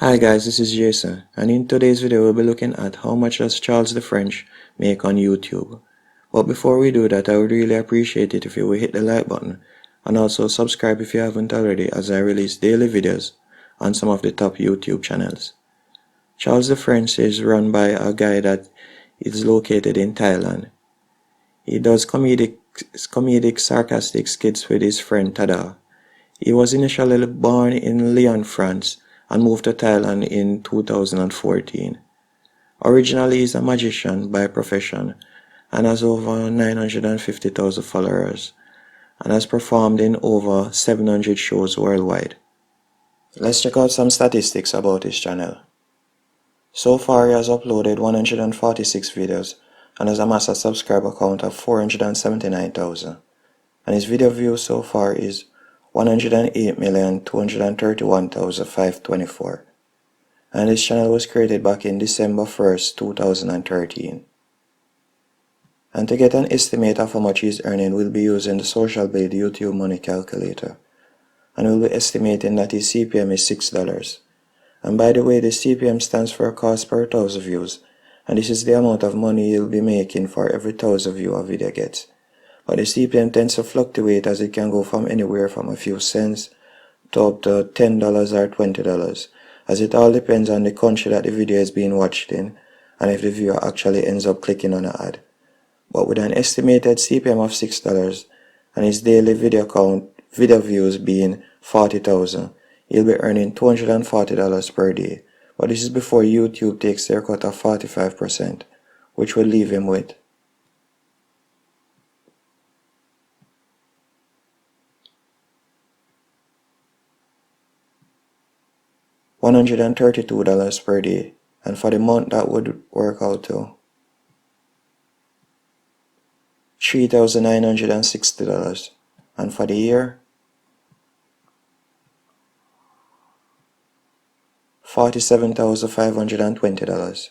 Hi guys, this is Jason, and in today's video we'll be looking at how much does Charles the French make on YouTube. But before we do that, I would really appreciate it if you would hit the like button and also subscribe if you haven't already, as I release daily videos on some of the top YouTube channels. Charles the French is run by a guy that is located in Thailand. He does comedic sarcastic skits with his friend Tada. He was initially born in Lyon, France, and moved to Thailand in 2014. Originally, he is a magician by profession and has over 950,000 followers and has performed in over 700 shows worldwide. Let's check out some statistics about his channel. So far, he has uploaded 146 videos and has amassed a subscriber count of 479,000. And his video views so far is 108,231,524, and his channel was created back in December 1st, 2013. And to get an estimate of how much he's earning, we'll be using the Social Blade YouTube Money Calculator, and we'll be estimating that his CPM is $6. And by the way, the CPM stands for cost per 1,000 views, and this is the amount of money he'll be making for every 1,000 views a video gets. But the CPM tends to fluctuate, as it can go from anywhere from a few cents to up to $10 or $20, as it all depends on the country that the video is being watched in and if the viewer actually ends up clicking on an ad. But with an estimated CPM of $6 and his daily video views being 40,000, he'll be earning $240 per day. But this is before YouTube takes their cut of 45%, which will leave him with $132 per day, and for the month that would work out to $3,960, and for the year $47,520.